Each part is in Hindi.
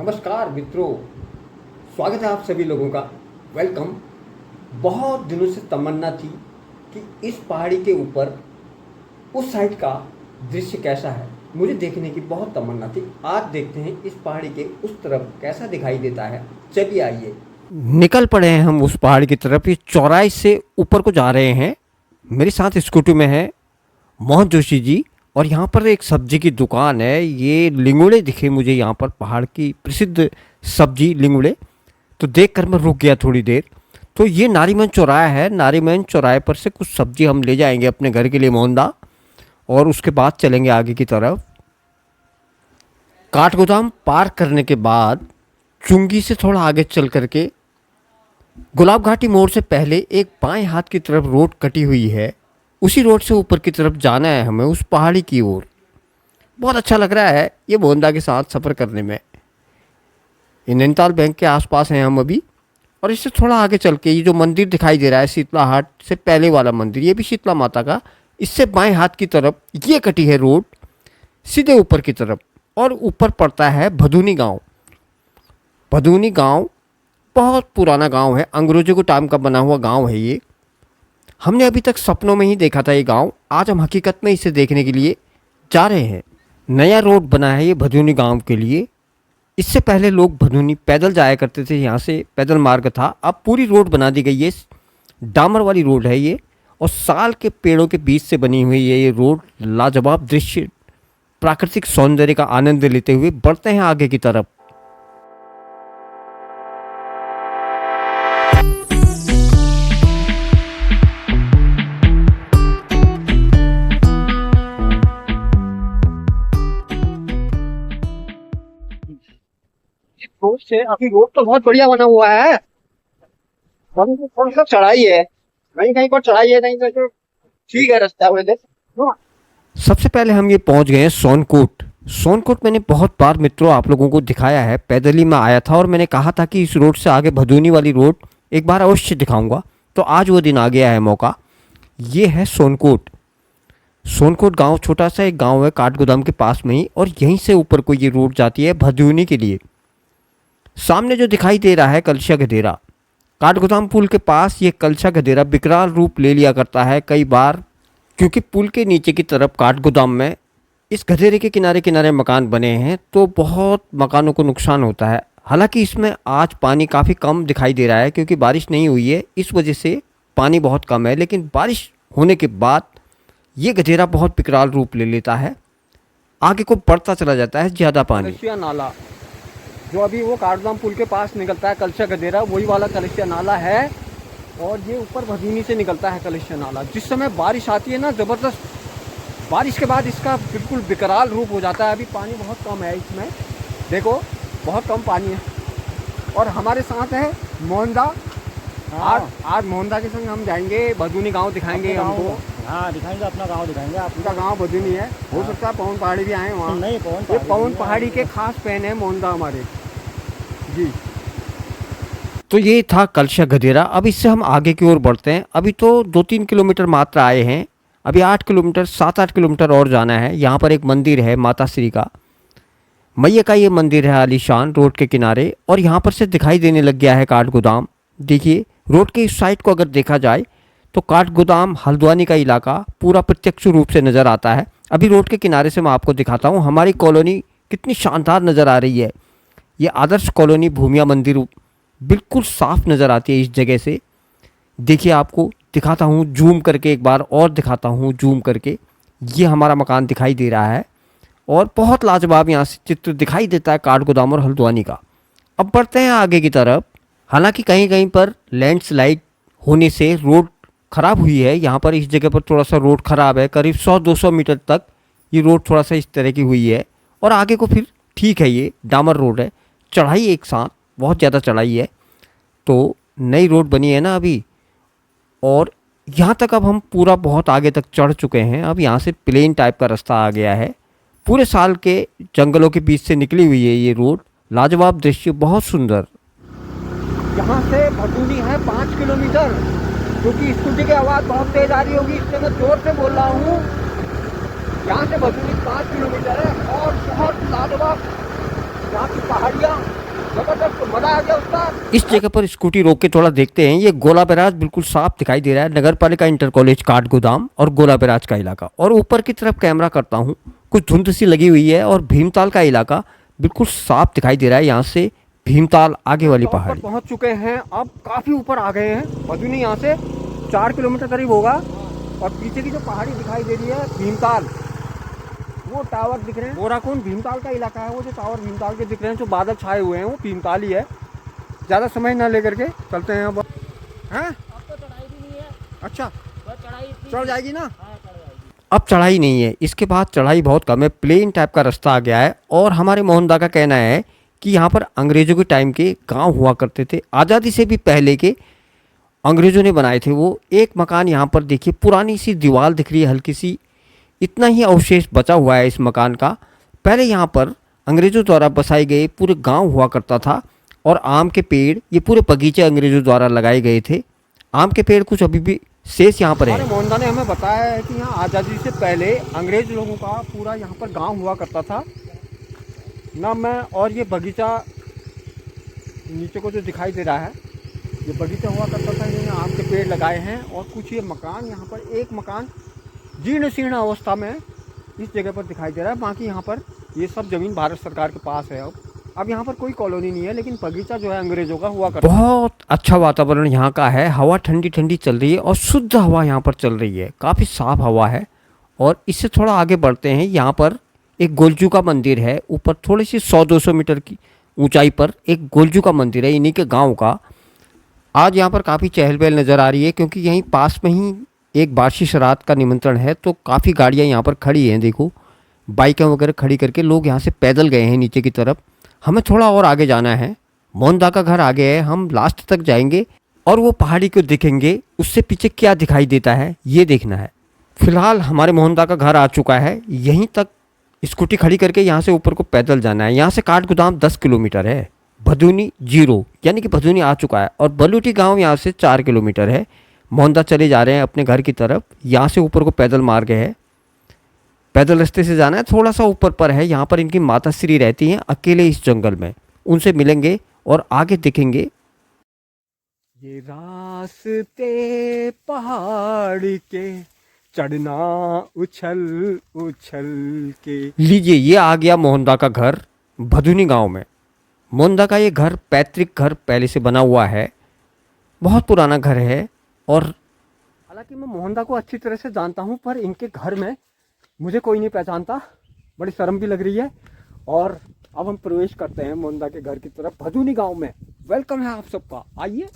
नमस्कार मित्रों, स्वागत है आप सभी लोगों का। वेलकम। बहुत दिनों से तमन्ना थी कि इस पहाड़ी के ऊपर उस साइड का दृश्य कैसा है, मुझे देखने की बहुत तमन्ना थी। आज देखते हैं इस पहाड़ी के उस तरफ कैसा दिखाई देता है। चलिए आइए, निकल पड़े हैं हम उस पहाड़ी की तरफ। ये चौराहे से ऊपर को जा रहे हैं। मेरे साथ स्कूटी में है मोहन जोशी जी, और यहाँ पर एक सब्जी की दुकान है। ये लिंगुड़े दिखे मुझे यहाँ पर, पहाड़ की प्रसिद्ध सब्जी लिंगुड़े। तो देख कर मैं रुक गया थोड़ी देर। तो ये नारीमन चौराहा है। नारीमन चौराहे पर से कुछ सब्जी हम ले जाएंगे अपने घर के लिए मोहनदा, और उसके बाद चलेंगे आगे की तरफ। काठगोदाम पार करने के बाद चुंगी से थोड़ा आगे चल करके गुलाब घाटी मोड़ से पहले एक बाएं हाथ की तरफ रोड कटी हुई है। उसी रोड से ऊपर की तरफ जाना है हमें, उस पहाड़ी की ओर। बहुत अच्छा लग रहा है ये मोहनदा के साथ सफ़र करने में। ये नैनीताल बैंक के आसपास हैं हम अभी। और इससे थोड़ा आगे चल के ये जो मंदिर दिखाई दे रहा है, शीतला हाट से पहले वाला मंदिर, ये भी शीतला माता का। इससे बाएं हाथ की तरफ ये कटी है रोड सीधे ऊपर की तरफ, और ऊपर पड़ता है भदूनी गांव। भदूनी गांव बहुत पुराना गांव है, अंग्रेजों के टाइम का बना हुआ गांव है ये। हमने अभी तक सपनों में ही देखा था ये गांव। आज हम हकीकत में इसे देखने के लिए जा रहे हैं। नया रोड बना है ये भदूनी गांव के लिए। इससे पहले लोग भदूनी पैदल जाया करते थे, यहाँ से पैदल मार्ग था। अब पूरी रोड बना दी गई है, डामर वाली रोड है ये, और साल के पेड़ों के बीच से बनी हुई है ये रोड। लाजवाब दृश्य, प्राकृतिक सौंदर्य का आनंद लेते हुए बढ़ते हैं आगे की तरफ। रोड से अभी रोड तो बहुत बढ़िया बना हुआ है। थोड़ी सा चढ़ाई है, कहीं कहीं पर चढ़ाई है, कहीं कहीं तो ठीक है रास्ता वैसे। सबसे पहले हम ये पहुंच गए हैं सोनकोट। सोनकोट मैंने बहुत बार मित्रों आप लोगों को दिखाया है। पैदल ही मैं आया था और मैंने कहा था कि इस रोड से आगे भदूनी वाली रोड एक बार अवश्य दिखाऊंगा। तो आज वो दिन आ गया है, मौका। ये है सोनकोट। सोनकोट गांव छोटा सा एक गांव है काठगोदाम के पास में ही, और यहीं से ऊपर को ये रोड जाती है भदूनी के लिए। सामने जो दिखाई दे रहा है कलशा गधेरा, काठगोदाम पुल के पास ये कलशा गधेरा विकराल रूप ले लिया करता है कई बार, क्योंकि पुल के नीचे की तरफ काठगोदाम में इस गधेरे के किनारे किनारे मकान बने हैं, तो बहुत मकानों को नुकसान होता है। हालांकि इसमें आज पानी काफ़ी कम दिखाई दे रहा है, क्योंकि बारिश नहीं हुई है, इस वजह से पानी बहुत कम है। लेकिन बारिश होने के बाद ये गधेरा बहुत विकराल रूप ले लेता है, आगे को बढ़ता चला जाता है ज़्यादा पानी। कलशिया नाला जो अभी वो काठगोदाम पुल के पास निकलता है, कलशा गधेरा वही वाला कलशिया नाला है। और ये ऊपर भदूनी से निकलता है कलशिया नाला। जिस समय बारिश आती है ना, ज़बरदस्त बारिश के बाद इसका बिल्कुल विकराल रूप हो जाता है। अभी पानी बहुत कम है इसमें, देखो बहुत कम पानी है। और हमारे साथ है मोहनदा। आज मोहनदा के संग हम जाएंगे भदूनी गांव, दिखाएंगे हमको। हाँ दिखाएंगे, अपना गांव दिखाएंगे। आपका गांव भदूनी है, हो सकता है पवन पहाड़ी भी आए वहाँ। नहीं, पवन पहाड़ी के खास फैन है मोहनदा हमारे जी। तो ये था कलशा गधेरा। अब इससे हम आगे की ओर बढ़ते हैं। अभी तो 2-3 किलोमीटर मात्र आए हैं, अभी 8 किलोमीटर 7-8 किलोमीटर और जाना है। यहाँ पर एक मंदिर है माता श्री का, मैया का ये मंदिर है आलीशान रोड के किनारे। और यहाँ पर से दिखाई देने लग गया है काठगोदाम। देखिए रोड के इस साइड को अगर देखा जाए तो काठगोदाम हल्द्वानी का इलाका पूरा प्रत्यक्ष रूप से नज़र आता है। अभी रोड के किनारे से मैं आपको दिखाता हूँ हमारी कॉलोनी कितनी शानदार नज़र आ रही है। ये आदर्श कॉलोनी भूमिया मंदिर बिल्कुल साफ नज़र आती है इस जगह से। देखिए आपको दिखाता हूँ जूम करके, एक बार और दिखाता हूँ जूम करके। ये हमारा मकान दिखाई दे रहा है, और बहुत लाजवाब यहाँ से चित्र दिखाई देता है काठगोदाम और हल्द्वानी का। अब बढ़ते हैं आगे की तरफ। हालांकि कहीं कहीं पर लैंडस्लाइड होने से रोड ख़राब हुई है। यहाँ पर इस जगह पर थोड़ा सा रोड ख़राब है, करीब 100-200 मीटर तक ये रोड थोड़ा सा इस तरह की हुई है। और आगे को फिर ठीक है, ये डामर रोड है। चढ़ाई एक साथ बहुत ज़्यादा चढ़ाई है, तो नई रोड बनी है ना अभी। और यहाँ तक अब हम पूरा बहुत आगे तक चढ़ चुके हैं। अब यहाँ से प्लेन टाइप का रास्ता आ गया है। पूरे साल के जंगलों के बीच से निकली हुई है ये रोड। लाजवाब दृश्य, बहुत सुंदर। यहाँ से भदूनी है 5 किलोमीटर, क्योंकि स्कूटी की आवाज़ बहुत तेज आ रही होगी, इसलिए मैं जोर से बोल रहा हूँ। यहाँ से भदूनी 5 किलोमीटर है, और बहुत लाजवाब यहाँ की पहाड़ियाँ जबरदस्त, मजा आ गया उसका। इस जगह पर स्कूटी रोक के थोड़ा देखते हैं। ये गोला बैराज बिल्कुल साफ दिखाई दे रहा है, नगर पालिका इंटर कॉलेज काठगोदाम और गोला बैराज का इलाका। और ऊपर की तरफ कैमरा करता हूँ, कुछ धुंध सी लगी हुई है और भीमताल का इलाका बिल्कुल साफ दिखाई दे रहा है। यहाँ से भीमताल आगे वाली टॉप पर पहाड़ी। पहुंच चुके हैं, अब काफी ऊपर आ गए हैं। बदूनी यहाँ से 4 किलोमीटर करीब होगा। और पीछे की जो पहाड़ी दिखाई दे रही है भीमताल, वो टावर दिख रहे हैं। बोराकुंड भीमताल का इलाका है। वो जो टावर भीमताल के दिख रहे हैं, जो बादल छाए हुए हैं, वो भीमताल ही है। ज़्यादा समय ना लेकर के चलते हैं अब। हैं? अब तो चढ़ाई भी नहीं है, अच्छा, बस चढ़ाई इतनी चढ़ जाएगी ना। हाँ चढ़ जाएगी। अब चढ़ाई नहीं है, इसके बाद चढ़ाई बहुत कम है, प्लेन टाइप का रास्ता आ गया है। और हमारे मोहनदा का कहना है कि यहाँ पर अंग्रेज़ों के टाइम के गांव हुआ करते थे, आज़ादी से भी पहले के अंग्रेज़ों ने बनाए थे वो। एक मकान यहाँ पर देखिए, पुरानी सी दीवार दिख रही है हल्की सी, इतना ही अवशेष बचा हुआ है इस मकान का। पहले यहाँ पर अंग्रेज़ों द्वारा बसाए गए पूरे गांव हुआ करता था। और आम के पेड़, ये पूरे बगीचे अंग्रेज़ों द्वारा लगाए गए थे। आम के पेड़ कुछ अभी भी शेष यहाँ पर हमारे है। मोहनदा ने हमें बताया है कि यहाँ आज़ादी से पहले अंग्रेज लोगों का पूरा यहाँ पर गांव हुआ करता था ना। मैं और ये बगीचा नीचे को जो दिखाई दे रहा है, ये बगीचा हुआ करता था। इन्होंने आम के पेड़ लगाए हैं और कुछ ये मकान, यहाँ पर एक मकान जीर्ण शीर्ण अवस्था में इस जगह पर दिखाई दे रहा है। बाकी यहाँ पर ये सब ज़मीन भारत सरकार के पास है। अब यहाँ पर कोई कॉलोनी नहीं है, लेकिन बगीचा जो है अंग्रेज़ों का हुआ करता। बहुत अच्छा वातावरण यहाँ का है, हवा ठंडी ठंडी चल रही है और शुद्ध हवा यहाँ पर चल रही है, काफ़ी साफ हवा है। और इससे थोड़ा आगे बढ़ते हैं, यहाँ पर एक गोलजू का मंदिर है। ऊपर थोड़ी सी 100-200 मीटर की ऊंचाई पर एक गोलजू का मंदिर है, इन्हीं के गांव का। आज यहाँ पर काफ़ी चहल पहल नज़र आ रही है, क्योंकि यहीं पास में ही एक बार्षिक श्राद्ध का निमंत्रण है। तो काफ़ी गाड़ियाँ यहाँ पर खड़ी हैं, देखो बाइकें वगैरह खड़ी करके लोग यहाँ से पैदल गए हैं नीचे की तरफ। हमें थोड़ा और आगे जाना है, मोहनदा का घर आगे है, हम लास्ट तक जाएंगे और वो पहाड़ी को देखेंगे। उससे पीछे क्या दिखाई देता है ये देखना है। फिलहाल हमारे मोहनदा का घर आ चुका है, यहीं तक स्कूटी खड़ी करके यहाँ से ऊपर को पैदल जाना है। यहाँ से काठगोदाम 10 किलोमीटर है, भदूनी 0 यानी कि भदूनी आ चुका है। और बलूटी गांव यहाँ से 4 किलोमीटर है। मोहनदा चले जा रहे हैं अपने घर की तरफ। यहाँ से ऊपर को पैदल मार्ग है, पैदल रास्ते से जाना है। थोड़ा सा ऊपर पर है, यहाँ पर इनकी माता श्री रहती हैं अकेले इस जंगल में। उनसे मिलेंगे और आगे देखेंगे। ये रास्ते पहाड़ के चढ़ना उछल उछल के। लीजिए, ये आ गया मोहनदा का घर भदूनी गांव में। मोहनदा का ये घर पैतृक घर पहले से बना हुआ है, बहुत पुराना घर है। और हालांकि मैं मोहनदा को अच्छी तरह से जानता हूं, पर इनके घर में मुझे कोई नहीं पहचानता, बड़ी शर्म भी लग रही है। और अब हम प्रवेश करते हैं मोहनदा के घर की तरफ भदूनी गांव में। वेलकम है आप सबका, आइए।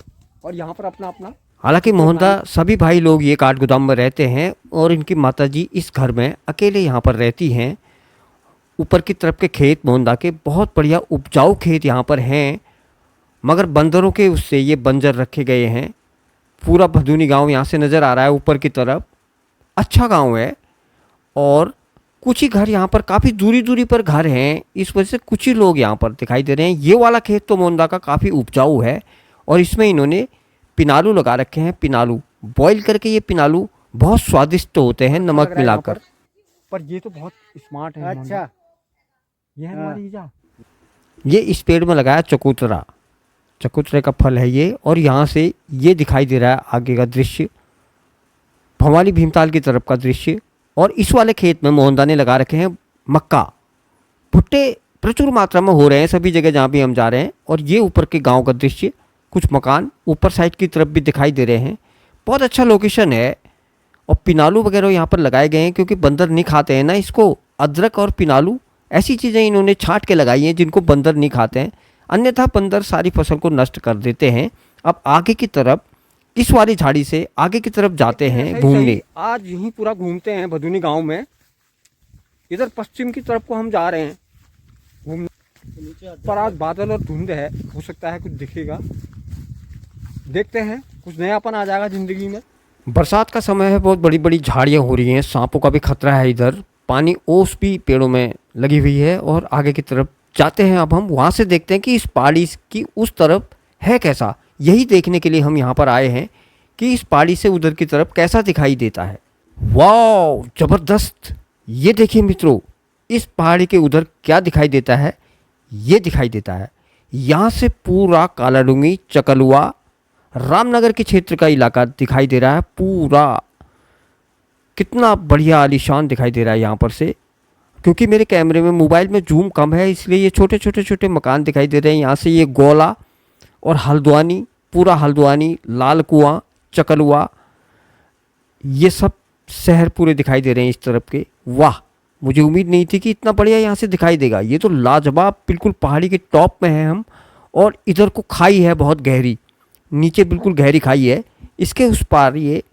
और यहाँ पर अपना अपना, हालांकि मोहनदा सभी भाई लोग ये काठगोदाम में रहते हैं और इनकी माताजी इस घर में अकेले यहाँ पर रहती हैं। ऊपर की तरफ के खेत मोहनदा के बहुत बढ़िया उपजाऊ खेत यहाँ पर हैं, मगर बंदरों के उससे ये बंजर रखे गए हैं। पूरा भदूनी गांव यहाँ से नज़र आ रहा है ऊपर की तरफ। अच्छा गांव है और कुछ ही घर यहाँ पर काफ़ी दूरी दूरी पर घर हैं, इस वजह से कुछ ही लोग यहाँ पर दिखाई दे रहे हैं। ये वाला खेत तो मोहनदा का काफ़ी उपजाऊ है और इसमें इन्होंने पिनालू लगा रखे हैं। पिनालू बॉईल करके, ये पिनालू बहुत स्वादिष्ट होते हैं नमक लग रहा है यहाँ मिलाकर। पर ये तो बहुत स्मार्ट है। अच्छा, ये है हमारी ईजा। ये इस पेड़ में लगाया चकोतरा, चकोतरे का फल है ये। और यहाँ से ये दिखाई दे रहा है आगे का दृश्य, भवाली भीमताल की तरफ का दृश्य। और इस वाले खेत में मोहनदा ने लगा रखे हैं मक्का। भुट्टे प्रचुर मात्रा में हो रहे हैं सभी जगह जहाँ भी हम जा रहे हैं। और ये ऊपर के गांव का दृश्य, कुछ मकान ऊपर साइड की तरफ भी दिखाई दे रहे हैं। बहुत अच्छा लोकेशन है। और पिनालू वगैरह यहाँ पर लगाए गए हैं, क्योंकि बंदर नहीं खाते हैं ना इसको। अदरक और पिनालू ऐसी चीज़ें इन्होंने छांट के लगाई हैं जिनको बंदर नहीं खाते हैं, अन्यथा बंदर सारी फसल को नष्ट कर देते हैं। अब आगे की तरफ इस वाली झाड़ी से आगे की तरफ जाते हैं सही घूमने। सही, आज यहीं पूरा घूमते हैं भदूनी गांव में। इधर पश्चिम की तरफ को हम जा रहे हैं घूमने, पर आज बादल और धुंध है, हो सकता है कुछ दिखेगा। देखते हैं, कुछ नयापन आ जाएगा जिंदगी में। बरसात का समय है, बहुत बड़ी बड़ी झाड़ियाँ हो रही हैं, सांपों का भी खतरा है इधर। पानी ओस भी पेड़ों में लगी हुई है। और आगे की तरफ जाते हैं अब हम, वहाँ से देखते हैं कि इस पहाड़ी की उस तरफ है कैसा। यही देखने के लिए हम यहाँ पर आए हैं कि इस पहाड़ी से उधर की तरफ कैसा दिखाई देता है। वाह, ज़बरदस्त! ये देखिए मित्रों, इस पहाड़ी के उधर क्या दिखाई देता है। ये दिखाई देता है। यहाँ से पूरा कालाडूंगी, चकलुआ, रामनगर के क्षेत्र का इलाका दिखाई दे रहा है पूरा। कितना बढ़िया आलीशान दिखाई दे रहा है यहाँ पर से। क्योंकि मेरे कैमरे में, मोबाइल में जूम कम है, इसलिए ये छोटे छोटे छोटे मकान दिखाई दे रहे हैं। यहाँ से ये गोला और हल्द्वानी, पूरा हल्द्वानी, लाल कुआं, चकलुआ, ये सब शहर पूरे दिखाई दे रहे हैं इस तरफ के। वाह, मुझे उम्मीद नहीं थी कि इतना बढ़िया यहाँ से दिखाई देगा। ये तो लाजवाब, बिल्कुल पहाड़ी के टॉप में हैं हम। और इधर को खाई है बहुत गहरी, नीचे बिल्कुल गहरी खाई है। इसके उस पार ये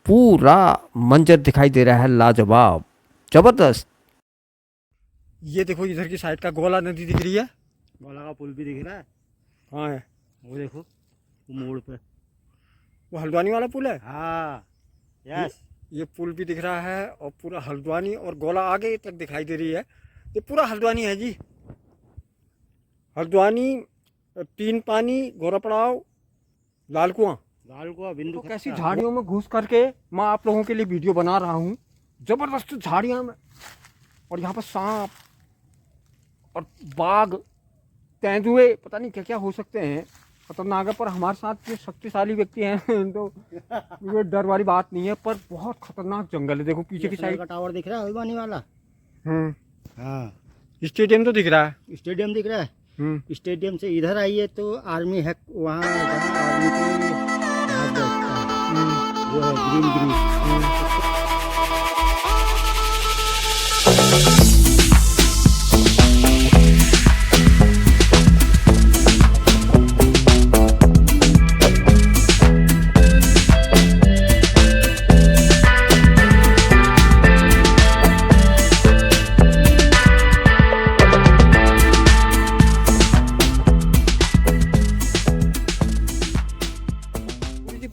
पूरा मंजर दिखाई दे रहा है, लाजवाब, ज़बरदस्त। ये देखो इधर की साइड का गोला नदी दिख रही है। गोला का पुल भी दिख रहा है। कहाँ है? वो देखो, वो मोड़ पे। वो हल्द्वानी वाला पुल है। हाँ, यस। ये पुल भी दिख रहा है और पूरा हल्द्वानी और गोला आगे तक दिखाई दे रही है। ये पूरा हल्द्वानी है जी। हल्द्वानी, तीन पानी, गोरा पड़ाव, लाल कुआं। लाल को बिंदु तो कैसी झाड़ियों में घुस करके मैं आप लोगों के लिए वीडियो बना रहा हूँ। जबरदस्त झाड़ियाँ में, और यहाँ पर सांप और बाघ, तेंदुए, पता नहीं क्या क्या हो सकते हैं, खतरनाक है। पर हमारे साथ जो शक्तिशाली व्यक्ति हैं तो ये डर वाली बात नहीं है। पर बहुत खतरनाक जंगल है। देखो पीछे की साइड का टावर दिख रहा है, हल्द्वानी वाला। हाँ, स्टेडियम तो दिख रहा है। स्टेडियम दिख रहा है। स्टेडियम से इधर आइए तो आर्मी है, वहाँ जहाँ आर्मी की घास बैठता है, वो है ग्रीन ग्रीन।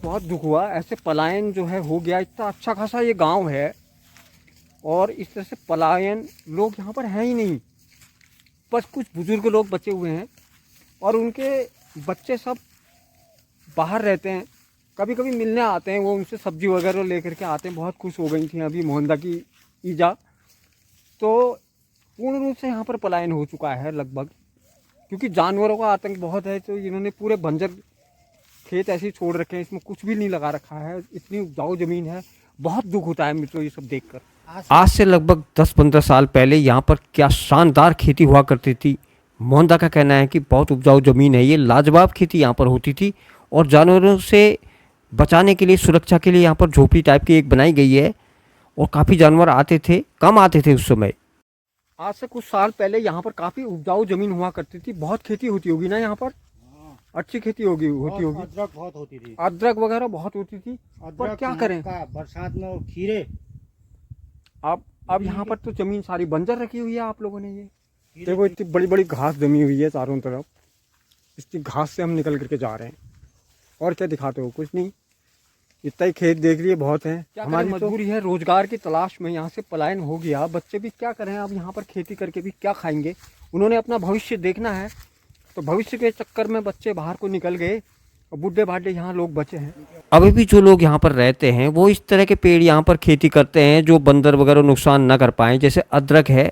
बहुत दुख हुआ, ऐसे पलायन जो है हो गया। इतना अच्छा खासा ये गांव है और इस तरह से पलायन, लोग यहाँ पर हैं ही नहीं। बस कुछ बुजुर्ग लोग बचे हुए हैं और उनके बच्चे सब बाहर रहते हैं। कभी कभी मिलने आते हैं, वो उनसे सब्जी वगैरह लेकर के आते हैं। बहुत खुश हो गई थी अभी मोहनदा की ईजा। तो पूर्ण रूप से यहाँ पर पलायन हो चुका है लगभग, क्योंकि जानवरों का आतंक बहुत है। तो इन्होंने पूरे बंजर खेत ऐसे ही छोड़ रखे हैं, इसमें कुछ भी नहीं लगा रखा है। इतनी उपजाऊ ज़मीन है। बहुत दुख होता है मित्रों ये सब देखकर। आज से लगभग 10-15 साल पहले यहाँ पर क्या शानदार खेती हुआ करती थी। मोहनदा का कहना है कि बहुत उपजाऊ ज़मीन है ये, लाजवाब खेती यहाँ पर होती थी। और जानवरों से बचाने के लिए, सुरक्षा के लिए यहाँ पर झोपड़ी टाइप की एक बनाई गई है। और काफ़ी जानवर आते थे, कम आते थे उस समय। आज से कुछ साल पहले यहाँ पर काफ़ी उपजाऊ ज़मीन हुआ करती थी। बहुत खेती होती होगी ना यहाँ पर, अच्छी खेती होती होगी। अदरक बहुत होती थी, अदरक वगैरह बहुत होती थी। पर क्या करें, बरसात में वो खीरे। अब यहाँ पर तो ज़मीन सारी बंजर रखी हुई है आप लोगों ने। ये देखो इतनी बड़ी बड़ी घास जमी हुई है चारों तरफ। इसकी घास से हम निकल करके जा रहे हैं। और क्या दिखाते हो? कुछ नहीं, इतना ही खेत देख लिए बहुत है। हमारी मजबूरी है, रोजगार की तलाश में यहाँ से पलायन हो गया। बच्चे भी क्या करें, अब यहाँ पर खेती करके भी क्या खाएंगे? उन्होंने अपना भविष्य देखना है, तो भविष्य के चक्कर में बच्चे बाहर को निकल गए और बूढ़े भाटे यहाँ लोग बचे हैं। अभी भी जो लोग यहाँ पर रहते हैं वो इस तरह के पेड़ यहाँ पर खेती करते हैं जो बंदर वगैरह नुकसान न कर पाएँ। जैसे अदरक है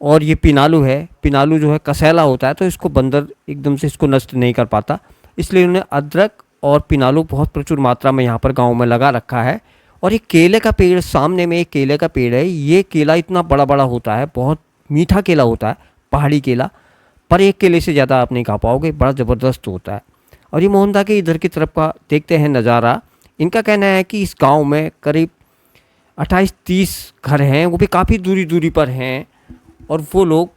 और ये पिनालू है। पिनालू जो है कसैला होता है, तो इसको बंदर एकदम से इसको नष्ट नहीं कर पाता। इसलिए उन्होंने अदरक और पिनालू बहुत प्रचुर मात्रा में यहाँ पर गाँव में लगा रखा है। और ये केले का पेड़, सामने में एक केले का पेड़ है। ये केला इतना बड़ा बड़ा होता है, बहुत मीठा केला होता है, पहाड़ी केला। पर एक केले से ज़्यादा आप नहीं खा पाओगे, बड़ा ज़बरदस्त होता है। और ये मोहनदा के इधर की तरफ का देखते हैं नज़ारा। इनका कहना है कि इस गांव में करीब 28-30 घर हैं, वो भी काफ़ी दूरी दूरी पर हैं। और वो लोग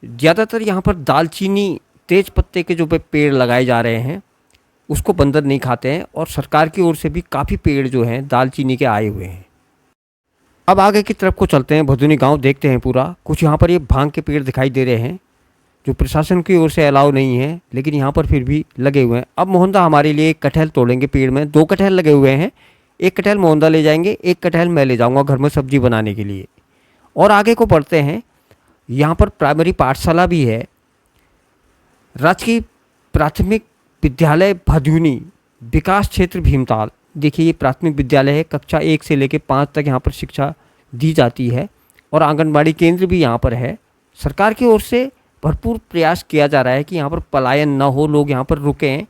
ज़्यादातर यहाँ पर दालचीनी, तेज पत्ते के जो पेड़ लगाए जा रहे हैं उसको बंदर नहीं खाते हैं। और सरकार की ओर से भी काफ़ी पेड़ जो हैं दालचीनी के आए हुए हैं। अब आगे की तरफ को चलते हैं, भदुनी गाँव देखते हैं पूरा। कुछ यहाँ पर ये भांग के पेड़ दिखाई दे रहे हैं जो प्रशासन की ओर से अलाउ नहीं है, लेकिन यहाँ पर फिर भी लगे हुए हैं। अब मोहनदा हमारे लिए एक कटहल तोड़ेंगे पेड़ में। 2 कटहल लगे हुए हैं, एक कटहल मोहनदा ले जाएंगे, एक कटहल मैं ले जाऊँगा घर में सब्जी बनाने के लिए। और आगे को बढ़ते हैं, यहाँ पर प्राइमरी पाठशाला भी है। राजकीय प्राथमिक विद्यालय भदुनी, विकास क्षेत्र भीमताल। देखिए ये प्राथमिक विद्यालय है, कक्षा 1 से लेकर 5 तक यहाँ पर शिक्षा दी जाती है। और आंगनबाड़ी केंद्र भी यहाँ पर है। सरकार की ओर से भरपूर प्रयास किया जा रहा है कि यहाँ पर पलायन ना हो, लोग यहाँ पर रुकें।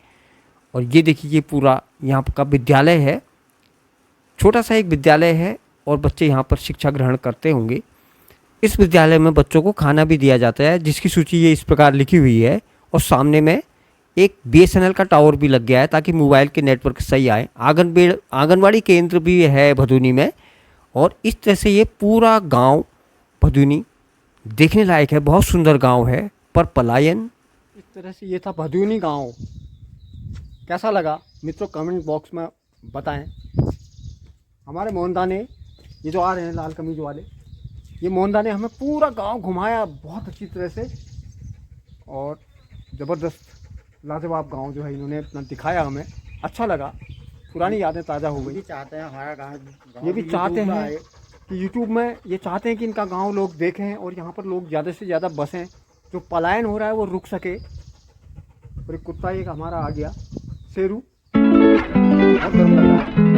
और ये देखिए ये पूरा यहाँ का विद्यालय है, छोटा सा एक विद्यालय है और बच्चे यहाँ पर शिक्षा ग्रहण करते होंगे। इस विद्यालय में बच्चों को खाना भी दिया जाता है, जिसकी सूची ये इस प्रकार लिखी हुई है। और सामने में एक BSNL का टावर भी लग गया है ताकि मोबाइल के नेटवर्क सही आए। आंगनवाड़ी केंद्र भी है भदोनी में। और इस तरह से ये पूरा गांव भदोनी देखने लायक है, बहुत सुंदर गांव है। पर पलायन, इस तरह से ये था भदोनी गांव। कैसा लगा मित्रों कमेंट बॉक्स में बताएं। हमारे मोहनदा ने, ये जो आ रहे हैं लाल कमीज वाले, ये मोहनदा ने हमें पूरा गांव घुमाया बहुत अच्छी तरह से। और ज़बरदस्त लाजवाब गांव जो है इन्होंने अपना दिखाया, हमें अच्छा लगा, पुरानी यादें ताज़ा हो गई। ये चाहते हैं हमारा गाँव, ये भी चाहते हैं कि यूट्यूब में ये चाहते हैं कि इनका गांव लोग देखें और यहाँ पर लोग ज़्यादा से ज़्यादा बसें, जो पलायन हो रहा है वो रुक सके। और एक कुत्ता एक हमारा आ गया, शेरू, बहुत गर्म लग रहा है।